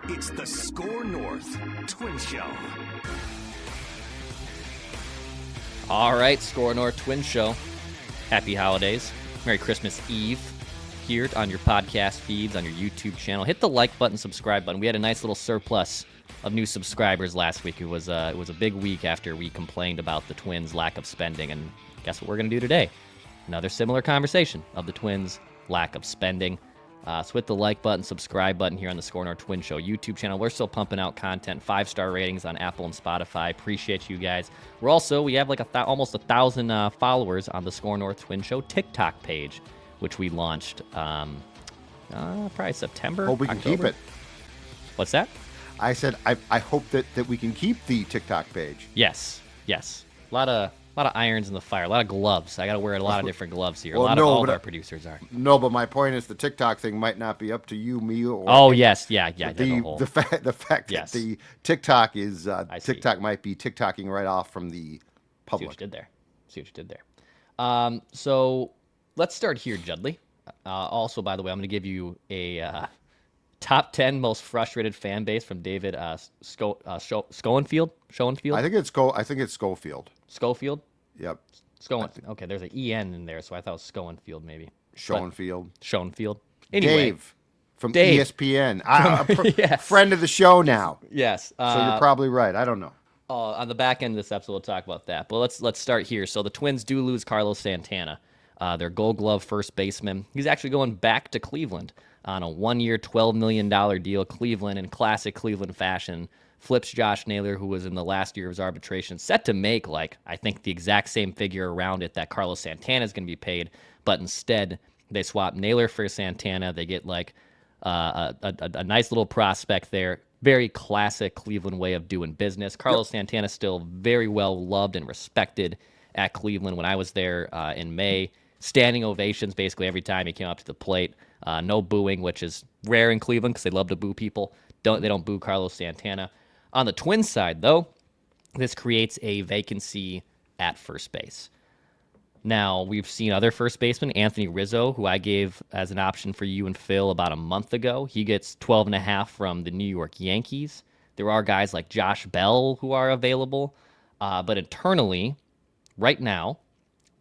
It's the SKOR North Twins Show. All right, SKOR North Twins Show. Happy holidays. Merry Christmas Eve here on your podcast feeds, on your YouTube channel. Hit the like button, subscribe button. We had a nice little surplus of new subscribers last week. It was a big week after we complained about the Twins' lack of spending, and guess what we're going to do today? Another similar conversation of the Twins' lack of spending. So hit the like button, subscribe button here on the SKOR North Twins Show YouTube channel. We're still pumping out content, 5-star ratings on Apple and Spotify. Appreciate you guys. We have like almost 1,000 followers on the SKOR North Twins Show TikTok page, which we launched probably September. Hope we can October. keep it. What's that? I said I hope that we can keep the TikTok page. Yes. A lot of irons in the fire, a lot of gloves. I got to wear a lot of different gloves here. Well, a lot of all of our producers are. No, but my point is the TikTok thing might not be up to you, me, or Yes, yeah. The fact Yes. that the TikTok is I see. TikTok might be TikToking right off from the public. See what you did there. So let's start here, Judley. Also, by the way, I'm going to give you a top 10 most frustrated fan base from David Schoenfield. I think it's Schofield. Schofield? Yep. Okay, there's an EN in there, so I thought it was Schoenfield maybe. Schoenfield. Schoenfield. Anyway, Dave from ESPN. Yes. Friend of the show now. Yes. So you're probably right. I don't know. On the back end of this episode, we'll talk about that. But let's start here. So the Twins do lose Carlos Santana, their Gold Glove first baseman. He's actually going back to Cleveland on a 1-year, $12 million deal. Cleveland, in classic Cleveland fashion, flips Josh Naylor, who was in the last year of his arbitration, set to make, I think the exact same figure around it that Carlos Santana is going to be paid. But instead, they swap Naylor for Santana. They get a nice little prospect there. Very classic Cleveland way of doing business. Carlos Santana still very well loved and respected at Cleveland. When I was there in May, standing ovations basically every time he came up to the plate. No booing, which is rare in Cleveland because they love to boo people. They don't boo Carlos Santana. On the Twins side, though, this creates a vacancy at first base. Now, we've seen other first basemen, Anthony Rizzo, who I gave as an option for you and Phil about a month ago. He gets 12.5 from the New York Yankees. There are guys like Josh Bell who are available. But internally, right now,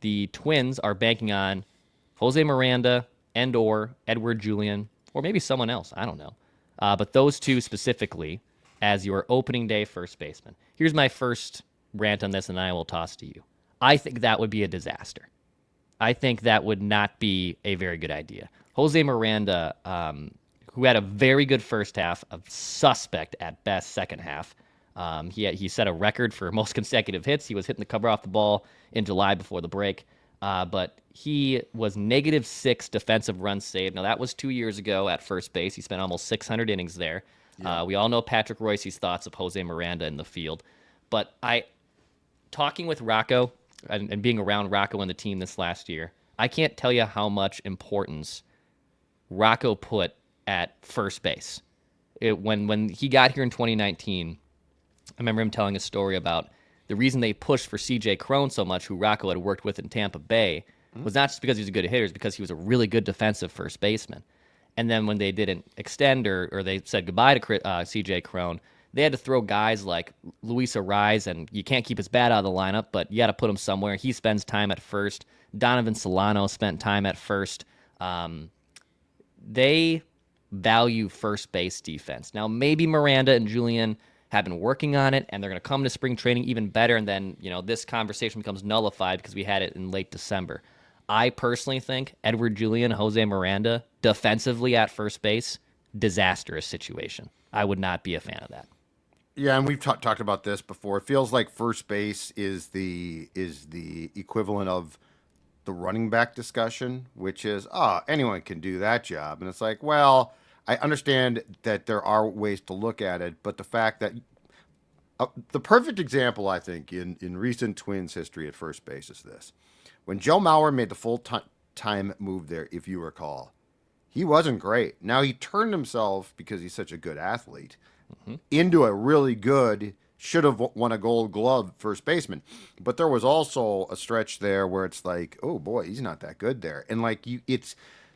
the Twins are banking on Jose Miranda and/or Edouad Julien, or maybe someone else. I don't know. But those two specifically as your opening day first baseman. Here's my first rant on this, and I will toss to you. I think that would be a disaster. I think that would not be a very good idea. Jose Miranda, who had a very good first half, a suspect at best second half. He set a record for most consecutive hits. He was hitting the cover off the ball in July before the break. But he was -6 defensive runs saved. Now, that was 2 years ago at first base. He spent almost 600 innings there. Yeah. We all know Patrick Royce's thoughts of Jose Miranda in the field. But talking with Rocco and being around Rocco and the team this last year, I can't tell you how much importance Rocco put at first base. When he got here in 2019, I remember him telling a story about the reason they pushed for C.J. Cron so much, who Rocco had worked with in Tampa Bay, was not just because he was a good hitter, it's because he was a really good defensive first baseman. And then when they didn't extend or they said goodbye to C.J. Cron, they had to throw guys like Luis Arraez, and you can't keep his bat out of the lineup, but you got to put him somewhere. He spends time at first. Donovan Solano spent time at first. They value first base defense. Now, maybe Miranda and Julien have been working on it, and they're going to come to spring training even better, and then this conversation becomes nullified because we had it in late December. I personally think Edouad Julien, Jose Miranda, defensively at first base, disastrous situation. I would not be a fan of that. Yeah, and we've talked about this before. It feels like first base is the equivalent of the running back discussion, which is, anyone can do that job. And it's like, well, I understand that there are ways to look at it, but the fact that the perfect example, I think, in recent Twins history at first base is this. When Joe Mauer made the full-time move there, if you recall, he wasn't great. Now, he turned himself, because he's such a good athlete, into a really good, should have won a Gold Glove first baseman. But there was also a stretch there where it's like, oh boy, he's not that good there. And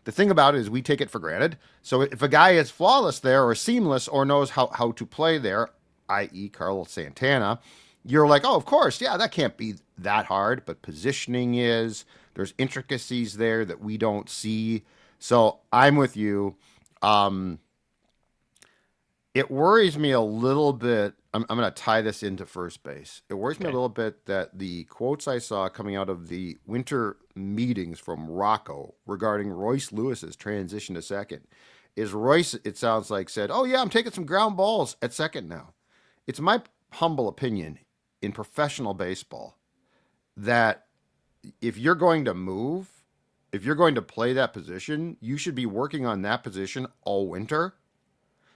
the thing about it is we take it for granted. So if a guy is flawless there or seamless or knows how to play there, i.e. Carlos Santana, you're like, oh, of course, yeah, that can't be that hard. But positioning is, there's intricacies there that we don't see. So I'm with you. It worries me a little bit. I'm going to tie this into first base. It worries me a little bit that the quotes I saw coming out of the winter meetings from Rocco regarding Royce Lewis's transition to second is Royce, it sounds like, said, oh, yeah, I'm taking some ground balls at second now. It's my humble opinion in professional baseball that if you're going to move, if you're going to play that position, you should be working on that position all winter.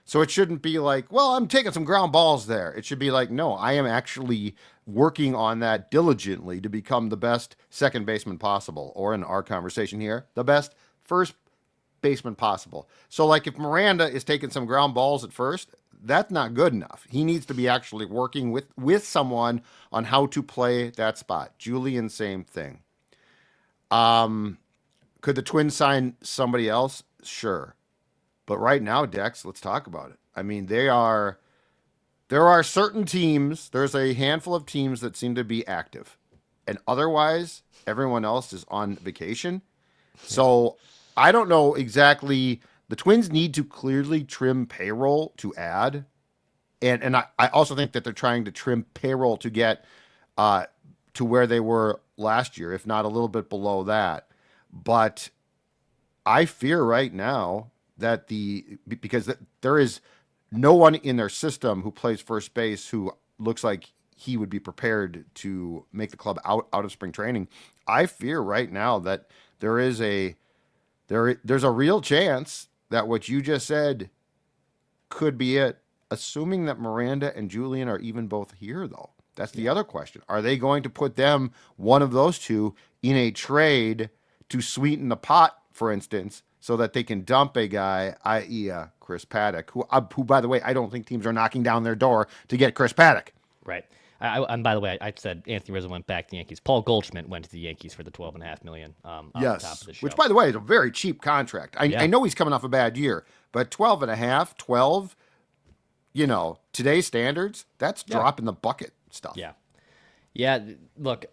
So it shouldn't be like, well, I'm taking some ground balls there. It should be like, no, I am actually working on that diligently to become the best second baseman possible, or in our conversation here, the best first baseman possible. So like if Miranda is taking some ground balls at first, that's not good enough. He needs to be actually working with someone on how to play that spot. Julien, same thing. Could the Twins sign somebody else? Sure. But right now, Dex, let's talk about it. I mean, there are certain teams, there's a handful of teams that seem to be active. And otherwise, everyone else is on vacation. So I don't know exactly. The Twins need to clearly trim payroll to add. And I also think that they're trying to trim payroll to get to where they were last year, if not a little bit below that. But I fear right now that because there is no one in their system who plays first base who looks like he would be prepared to make the club out of spring training. I fear right now that there's a real chance that what you just said could be it, assuming that Miranda and Julien are even both here, though. That's the other question. Are they going to put them, one of those two, in a trade to sweeten the pot, for instance, so that they can dump a guy, i.e. Chris Paddock, who, by the way, I don't think teams are knocking down their door to get Chris Paddock. Right. And by the way, I said Anthony Rizzo went back to the Yankees. Paul Goldschmidt went to the Yankees for the $12.5 million. Off the top of the show. Which, by the way, is a very cheap contract. I know he's coming off a bad year, but 12, today's standards, that's drop in the bucket stuff. Yeah. Look,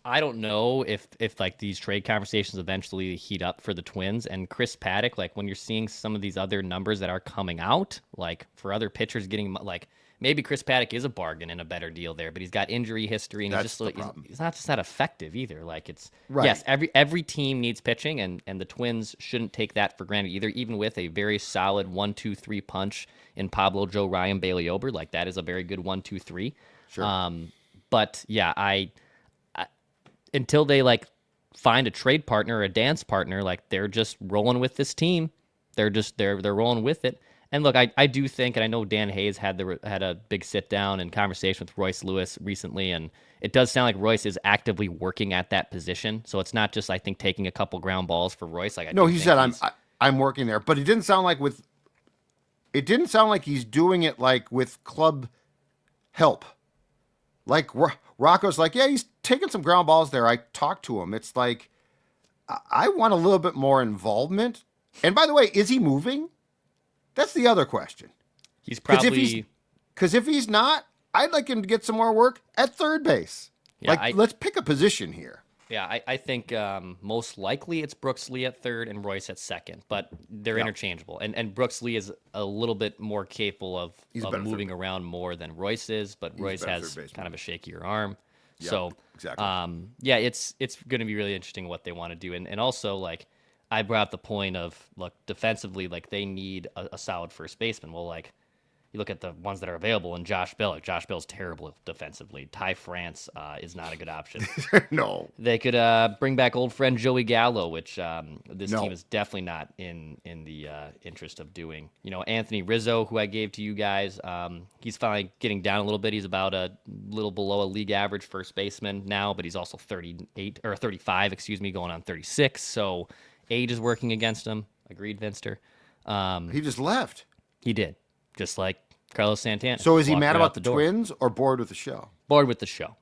I don't know if like these trade conversations eventually heat up for the Twins and Chris Paddock. Like when you're seeing some of these other numbers that are coming out, like for other pitchers getting like maybe Chris Paddock is a bargain and a better deal there, but he's got injury history and he's not just that effective either. Like it's yes, every team needs pitching and the Twins shouldn't take that for granted either. Even with a very solid 1-2-3 punch in Pablo, Joe Ryan, Bailey Ober, like that is a very good 1-2-3. Sure. But yeah, I until they like find a trade partner or a dance partner, like they're just rolling with this team. They're rolling with it. And look, I do think, and I know Dan Hayes had a big sit down and conversation with Royce Lewis recently, and it does sound like Royce is actively working at that position. So it's not just I think taking a couple ground balls for Royce. Like he said I'm working there, but it didn't sound like he's doing it like with club help. Like Rocco's like, yeah, he's taking some ground balls there. I talked to him. It's like, I want a little bit more involvement. And by the way, is he moving? That's the other question. He's probably... Because if he's not, I'd like him to get some more work at third base. Yeah, let's pick a position here. Yeah, I think most likely it's Brooks Lee at third and Royce at second, but they're interchangeable. And Brooks Lee is a little bit more capable of moving around more than Royce is, but Royce has kind of a shakier arm. Yep, so, exactly. It's going to be really interesting what they want to do. And also, like, I brought up the point of, look, defensively, like, they need a solid first baseman. Well, like, you look at the ones that are available, and Josh Bell. Like, Josh Bell's terrible defensively. Ty France is not a good option. No. They could bring back old friend Joey Gallo, which this team is definitely not in the interest of doing. You know, Anthony Rizzo, who I gave to you guys, he's finally getting down a little bit. He's about a little below a league average first baseman now, but he's also 35, going on 36. So age is working against him. Agreed, Vinster. He just left. He did, just like Carlos Santana. So is he mad about the Twins or bored with the show? Bored with the show.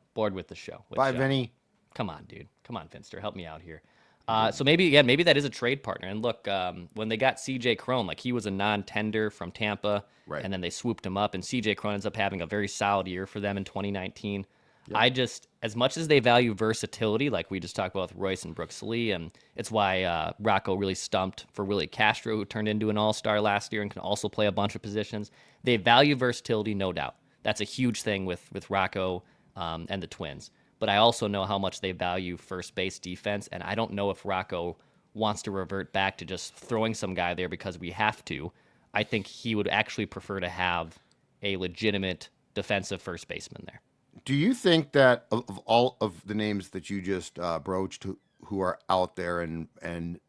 By Vinny. Come on, dude. Come on, Finster. Help me out here. So maybe that is a trade partner. And look, when they got CJ Cron, like he was a non-tender from Tampa, Right. and then they swooped him up, and CJ Cron ends up having a very solid year for them in 2019. Yep. As much as they value versatility, like we just talked about with Royce and Brooks Lee, and it's why Rocco really stumped for Willie Castro, who turned into an all-star last year and can also play a bunch of positions. They value versatility, no doubt. That's a huge thing with Rocco and the Twins. But I also know how much they value first base defense, and I don't know if Rocco wants to revert back to just throwing some guy there because we have to. I think he would actually prefer to have a legitimate defensive first baseman there. Do you think that of all of the names that you just broached who are out there and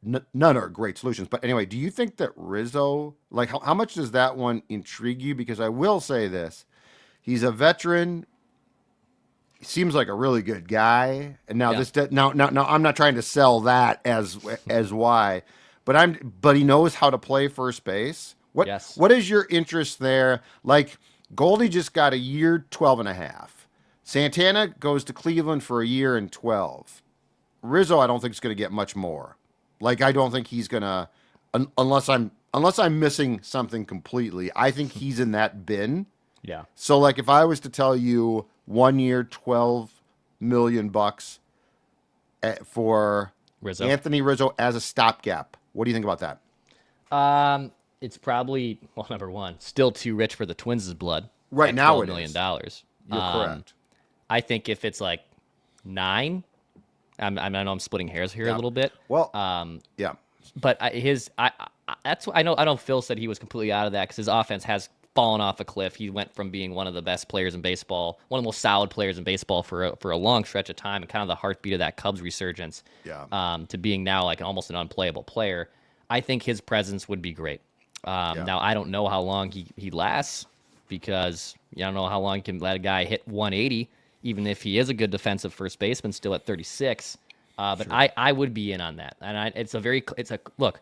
none are great solutions, but anyway, do you think that Rizzo, like how much does that one intrigue you? Because I will say this, he's a veteran. Seems like a really good guy. And now now I'm not trying to sell that as why, but he knows how to play first base. What is your interest there? Like Goldie just got a year 12 and a half. Santana goes to Cleveland for a year and 12. Rizzo, I don't think is going to get much more. Like I don't think he's going to unless I'm missing something completely. I think he's in that bin. Yeah. So like if I was to tell you 1 year, $12 million for Rizzo. Anthony Rizzo as a stopgap, what do you think about that? It's probably, well, number one, still too rich for the Twins' blood. Right now $12 million. You're correct. I think if it's like 9, I know I'm splitting hairs here a little bit. Well, yeah. But that's what I know. I know Phil said he was completely out of that because his offense has fallen off a cliff. He went from being one of the best players in baseball, one of the most solid players in baseball for a long stretch of time, and kind of the heartbeat of that Cubs resurgence, to being now like almost an unplayable player. I think his presence would be great. Now, I don't know how long he lasts because you don't know how long you can let a guy hit 180, even if he is a good defensive first baseman still at 36. But sure. I would be in on that. And look,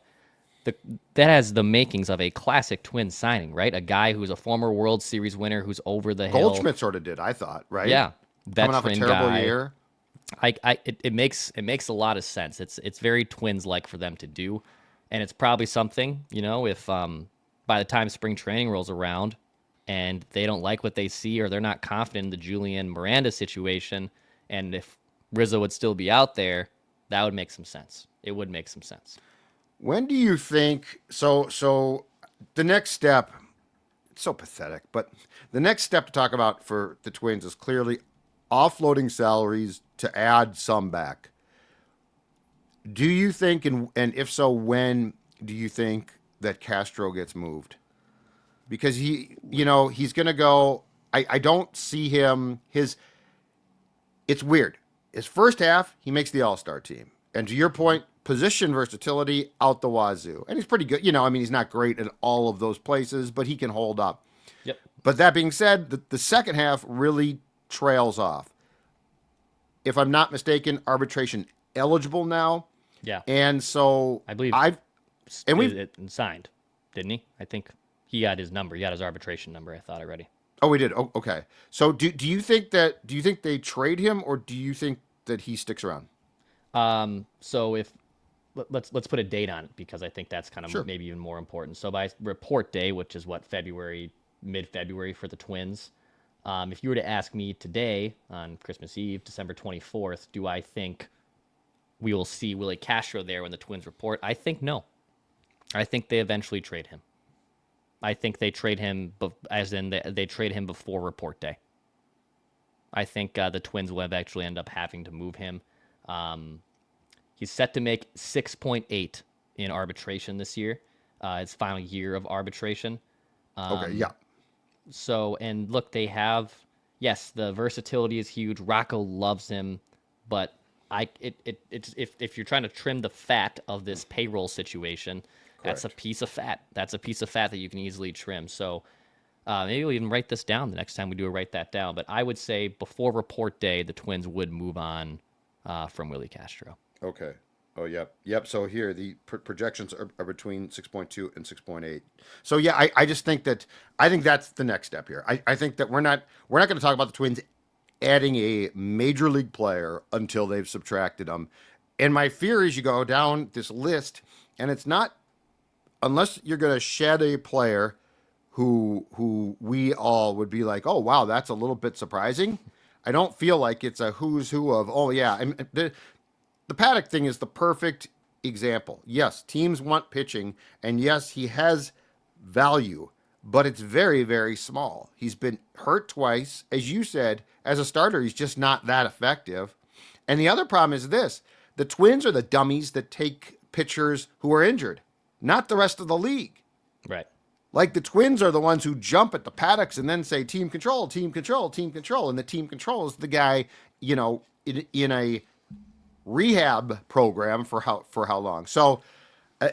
that has the makings of a classic Twins signing, right? A guy who's a former World Series winner who's over the hill. Goldschmidt sort of did, I thought, right? Yeah. Coming off a terrible year. It makes a lot of sense. It's very Twins-like for them to do. And it's probably something, if by the time spring training rolls around and they don't like what they see or they're not confident in the Julien Miranda situation, and if Rizzo would still be out there, that would make some sense. It would make some sense. When do you think so the next step, it's so pathetic, but the next step to talk about for the Twins is clearly offloading salaries to add some back. Do you think, and if so, when do you think that Castro gets moved? Because he's going to go, I don't see him, it's weird. His first half, he makes the All-Star team. And to your point, position versatility out the wazoo. And he's pretty good. He's not great at all of those places, but he can hold up. Yep. But that being said, the second half really trails off. If I'm not mistaken, arbitration eligible now. Yeah. And so I believe we signed, didn't he? I think he got his number. He got his arbitration number, I thought already. Oh, we did. Oh, okay. So do you think they trade him, or do you think that he sticks around? So let's put a date on it, because I think that's kind of maybe even more important. So by report day, which is mid-February for the Twins, if you were to ask me today on Christmas Eve, December 24th, do I think we will see Willie Castro there when the Twins report? I think no. I think they eventually trade him. I think they trade him, as in they trade him before report day. I think the Twins will eventually end up having to move him. He's set to make 6.8 in arbitration this year. His final year of arbitration. Okay, yeah. So, and look, they have, yes, the versatility is huge. Rocco loves him, but if you're trying to trim the fat of this payroll situation, that's a piece of fat. That's a piece of fat that you can easily trim. So maybe we'll even write this down the next time we do write that down. But I would say before report day, the Twins would move on from Willie Castro. Okay. Oh, yep. So here the projections are between 6.2 and 6.8. So yeah, I just think that's the next step here. I think that we're not going to talk about the Twins adding a major league player until they've subtracted them. And my fear is you go down this list, and it's not, unless you're going to shed a player who we all would be like, oh wow, that's a little bit surprising. I don't feel like it's a who's who of, oh yeah. The Paddock thing is the perfect example. Yes, teams want pitching, and yes, he has value, but it's very, very small. He's been hurt twice. As you said, as a starter, he's just not that effective. And the other problem is this: the Twins are the dummies that take pitchers who are injured, not the rest of the league. Right. Like the Twins are the ones who jump at the Paddocks and then say team control, team control, team control, and the team control is the guy, in a rehab program for how long. So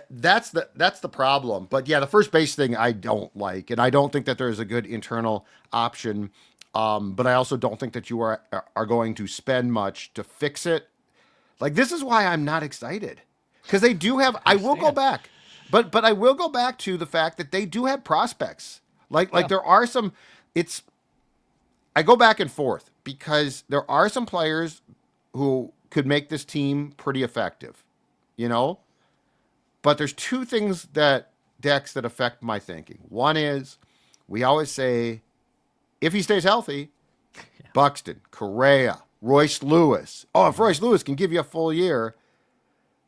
that's the problem. But yeah, the first base thing I don't like, and I don't think that there's a good internal option. But I also don't think that you are going to spend much to fix it. Like, this is why I'm not excited, because they do have. I will go back. But I will go back to the fact that they do have prospects. Like there are some. I go back and forth because there are some players who could make this team pretty effective, But there's two things that affect my thinking. One is, we always say, if he stays healthy, Buxton, Correa, Royce Lewis. Oh, if Royce Lewis can give you a full year.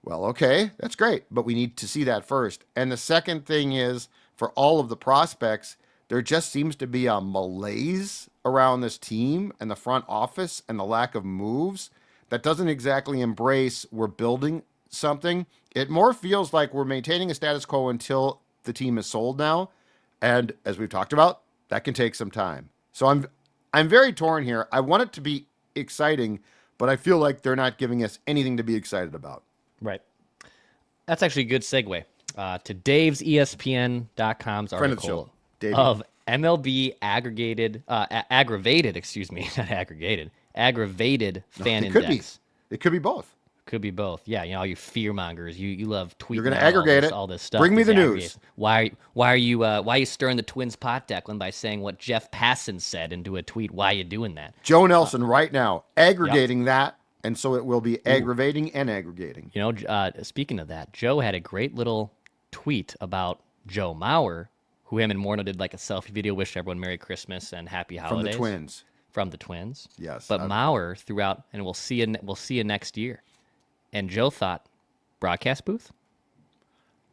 Well, okay, that's great, but we need to see that first. And the second thing is, for all of the prospects, there just seems to be a malaise around this team and the front office and the lack of moves that doesn't exactly embrace we're building something. It more feels like we're maintaining a status quo until the team is sold now. And as we've talked about, that can take some time. So I'm very torn here. I want it to be exciting, but I feel like they're not giving us anything to be excited about. Right. That's actually a good segue to Dave's ESPN.com's article of MLB aggravated fan index. It could be both. Could be both. Yeah, all you fear mongers, you love tweeting. You're going to aggregate all this stuff. Bring me the news. Why are you stirring the Twins pot, Declan, by saying what Jeff Passan said into a tweet? Why are you doing that? Joe Nelson right now aggregating that. And so it will be aggravating and aggregating. Speaking of that, Joe had a great little tweet about Joe Mauer, who him and Morno did like a selfie video, wished everyone Merry Christmas and Happy Holidays. From the Twins. Yes. But Mauer threw out, and we'll see you next year. And Joe thought, broadcast booth?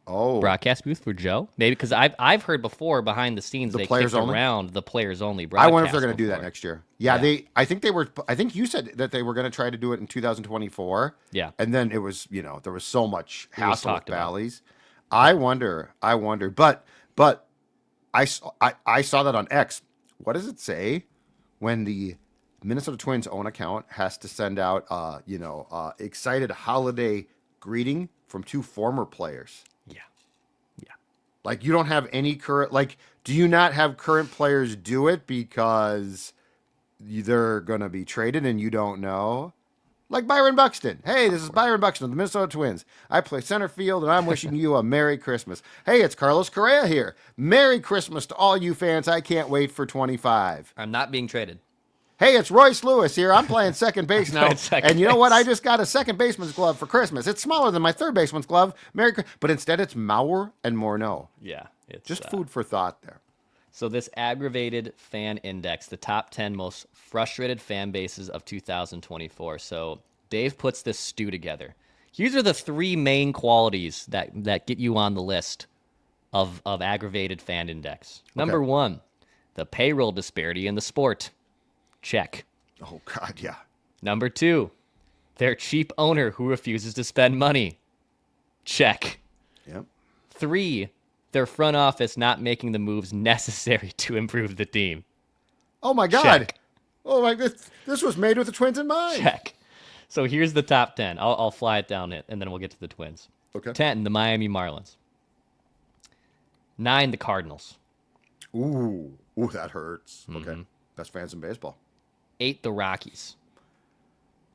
Oh. Broadcast booth for Joe? Maybe, because I've heard before behind the scenes they kicked around the players only broadcast. I wonder if they're going to do that next year. Yeah. I think you said that they were going to try to do it in 2024. Yeah. And then it was, there was so much hassle with Bally's. I wonder. But I saw that on X. What does it say when the Minnesota Twins own account has to send out excited holiday greeting from two former players? Like, you don't have any current, do you not have current players do it because they're going to be traded and you don't know? Like Byron Buxton. Hey, this is Byron Buxton of the Minnesota Twins. I play center field and I'm wishing you a Merry Christmas. Hey, it's Carlos Correa here. Merry Christmas to all you fans. I can't wait for 25. I'm not being traded. Hey, it's Royce Lewis here. I'm playing second base now. And you know what? I just got a second baseman's glove for Christmas. It's smaller than my third baseman's glove. But instead it's Mauer and Morneau. Yeah. It's just food for thought there. So this aggravated fan index, the top 10 most frustrated fan bases of 2024. So Dave puts this stew together. These are the three main qualities that get you on the list of aggravated fan index. Number one, the payroll disparity in the sport. Check. Oh, God, yeah. Number two, their cheap owner who refuses to spend money. Check. Yep. Three, their front office not making the moves necessary to improve the team. Oh, my God. Check. Oh, my, this was made with the Twins in mind. Check. So here's the top 10. I'll fly it down, and then we'll get to the Twins. Okay. 10, the Miami Marlins. 9, the Cardinals. Ooh, that hurts. Mm-hmm. Okay. Best fans in baseball. 8, the Rockies.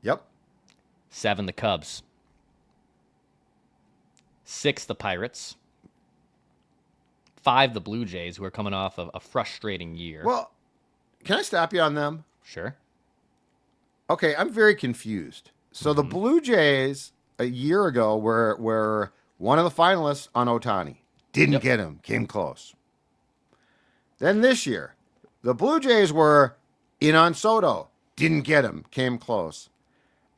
Yep. 7, the Cubs. 6, the Pirates. 5, the Blue Jays, who are coming off of a frustrating year. Well, can I stop you on them? Sure. Okay, I'm very confused. So the Blue Jays a year ago where one of the finalists on Ohtani didn't get him, came close. Then this year, the Blue Jays were in on Soto, didn't get him, came close.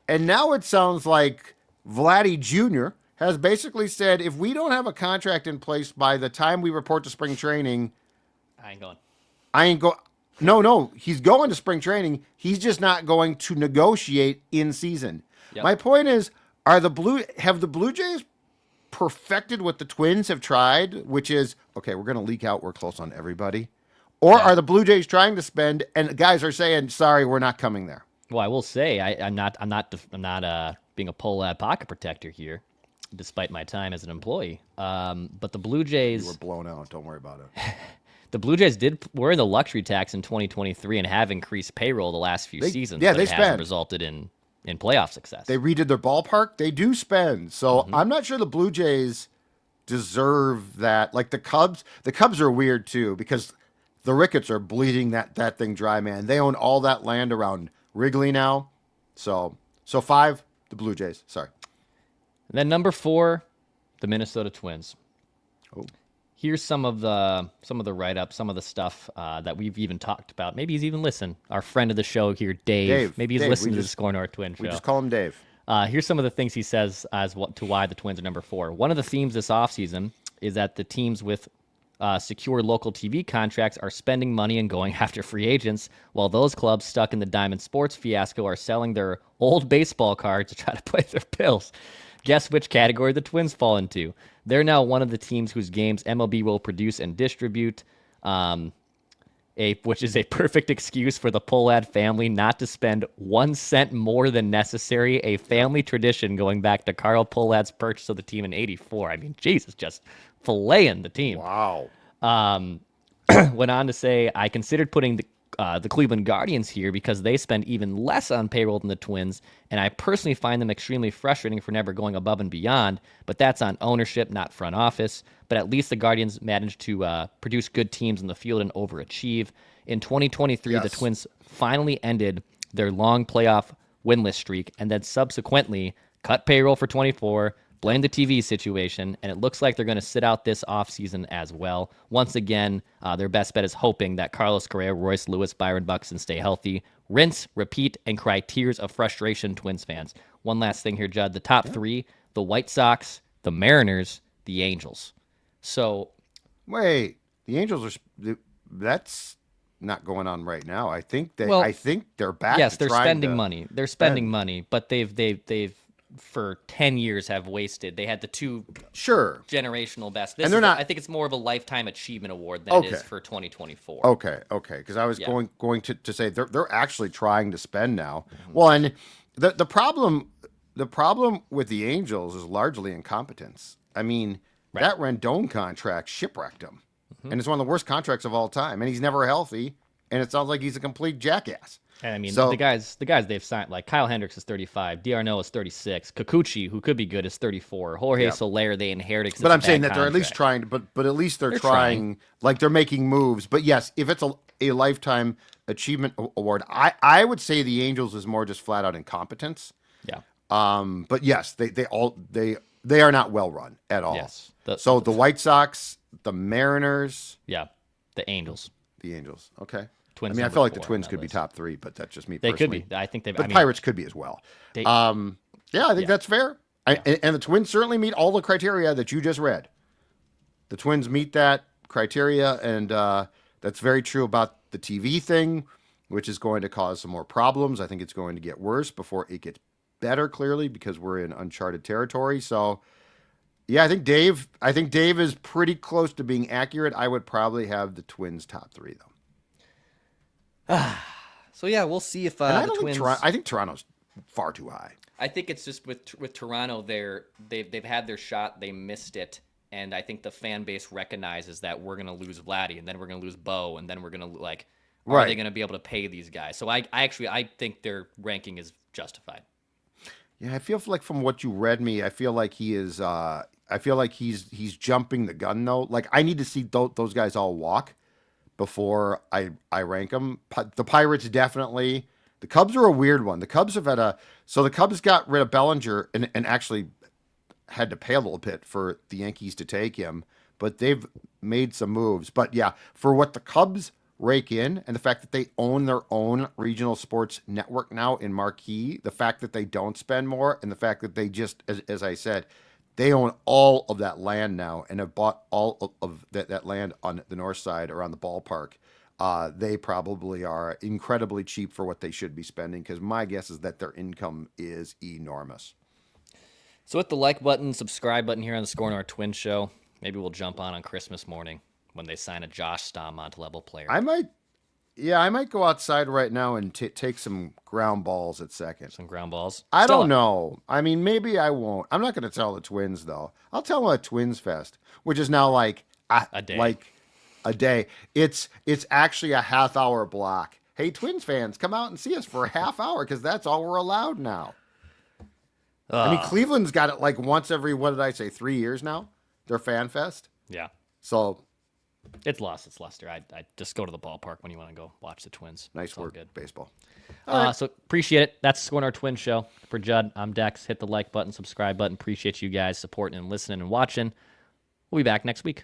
And now it sounds like Vladdy Jr. has basically said, if we don't have a contract in place by the time we report to spring training, I ain't going. No, he's going to spring training. He's just not going to negotiate in season. Yep. My point is, have the Blue Jays perfected what the Twins have tried, which is, okay, we're going to leak out we're close on everybody? Or are the Blue Jays trying to spend and guys are saying, sorry, we're not coming there? Well, I will say I'm not being a Pollad pocket protector here, despite my time as an employee. But the Blue Jays, you were blown out. Don't worry about it. The Blue Jays were in the luxury tax in 2023 and have increased payroll the last few seasons. Yeah, but it hasn't resulted in playoff success. They redid their ballpark. They do spend. So I'm not sure the Blue Jays deserve that. Like the Cubs are weird too because the Ricketts are bleeding that thing dry, man. They own all that land around Wrigley now. So 5, the Blue Jays. Sorry. And then number 4, the Minnesota Twins. Oh. Here's some of the write-ups, some of the stuff that we've even talked about. Maybe he's even listened. Our friend of the show here, Dave. Maybe he's listening to the SKOR North Twins Show. We just call him Dave. Here's some of the things he says to why the Twins are number 4. One of the themes this offseason is that the teams with secure local TV contracts are spending money and going after free agents, while those clubs stuck in the Diamond Sports fiasco are selling their old baseball cards to try to pay their bills. Guess which category the Twins fall into? They're now one of the teams whose games MLB will produce and distribute, which is a perfect excuse for the Pollad family not to spend 1 cent more than necessary, a family tradition going back to Carl Pollad's purchase of the team in '84. I mean, Jesus, just filleting the team. Wow. Went on to say, I considered putting the Cleveland Guardians here because they spend even less on payroll than the Twins, and I personally find them extremely frustrating for never going above and beyond, but that's on ownership, not front office. But at least the Guardians managed to produce good teams in the field and overachieve. In 2023, the Twins finally ended their long playoff winless streak and then subsequently cut payroll for 24, blame the TV situation, and it looks like they're going to sit out this offseason as well. Once again, their best bet is hoping that Carlos Correa, Royce Lewis, Byron Buxton stay healthy. Rinse, repeat, and cry tears of frustration, Twins fans. One last thing here, Judd. The top 3, the White Sox, the Mariners, the Angels. So, wait, the Angels that's not going on right now. I think they're back. Yes, they're spending money. They're spending money, but they've for 10 years have wasted. They had the 2 generational best. And they're not. I think it's more of a lifetime achievement award than it is for 2024. Okay. Because I was going to say they're actually trying to spend now. Mm-hmm. Well, and the problem with the Angels is largely incompetence. I mean, that Rendon contract shipwrecked him, and it's one of the worst contracts of all time. And he's never healthy, and it sounds like he's a complete jackass. And I mean, the guys they've signed, like Kyle Hendricks is 35, D'Arnaud is 36, Kikuchi, who could be good, is 34, Jorge Soler they inherited. But I'm saying that they're at least trying, but at least they're trying, like they're making moves. But yes, if it's a lifetime achievement award, I would say the Angels is more just flat out incompetence. Yeah. But yes, they are not well run at all. Yes. The White Sox, the Mariners. Yeah. The Angels. Okay. Twins, I mean, I feel like the Twins could be top 3, but that's just me personally. They could be. I think they. But Pirates could be as well. I think that's fair. And the Twins certainly meet all the criteria that you just read. The Twins meet that criteria, and that's very true about the TV thing, which is going to cause some more problems. I think it's going to get worse before it gets better, clearly, because we're in uncharted territory. So, yeah, I think Dave is pretty close to being accurate. I would probably have the Twins top 3, though. So yeah, we'll see if the Twins. I think Toronto's far too high. I think it's just with Toronto, they've had their shot, they missed it, and I think the fan base recognizes that we're gonna lose Vladdy, and then we're gonna lose Bo, and then we're gonna are they gonna be able to pay these guys? So I think their ranking is justified. Yeah, I feel like from what you read me, I feel like he is. I feel like he's jumping the gun though. Like I need to see those guys all walk before I rank them. The Pirates definitely. The Cubs are a weird one. The Cubs have had the Cubs got rid of Bellinger and actually had to pay a little bit for the Yankees to take him, but they've made some moves. But yeah, for what the Cubs rake in and the fact that they own their own regional sports network now in Marquee, the fact that they don't spend more, and the fact that they just, as I said, they own all of that land now and have bought all of that land on the north side around the ballpark. They probably are incredibly cheap for what they should be spending, because my guess is that their income is enormous. So hit the like button, subscribe button here on the SKOR North Twins Show. Maybe we'll jump on Christmas morning when they sign a Josh Staumont level player. I might go outside right now and take some ground balls at second. Some ground balls? I don't know. I mean, maybe I won't. I'm not going to tell the Twins, though. I'll tell them at Twins Fest, which is now like a day. Like a day. It's actually a half-hour block. Hey, Twins fans, come out and see us for a half hour, because that's all we're allowed now. I mean, Cleveland's got it like once every, 3 years now? Their Fan Fest? Yeah. So it's lost its luster. I just go to the ballpark when you want to go watch the Twins. Nice work, good baseball. So appreciate it. That's SKOR North Twins Show. For Judd, I'm Dex. Hit the like button, subscribe button. Appreciate you guys supporting and listening and watching. We'll be back next week.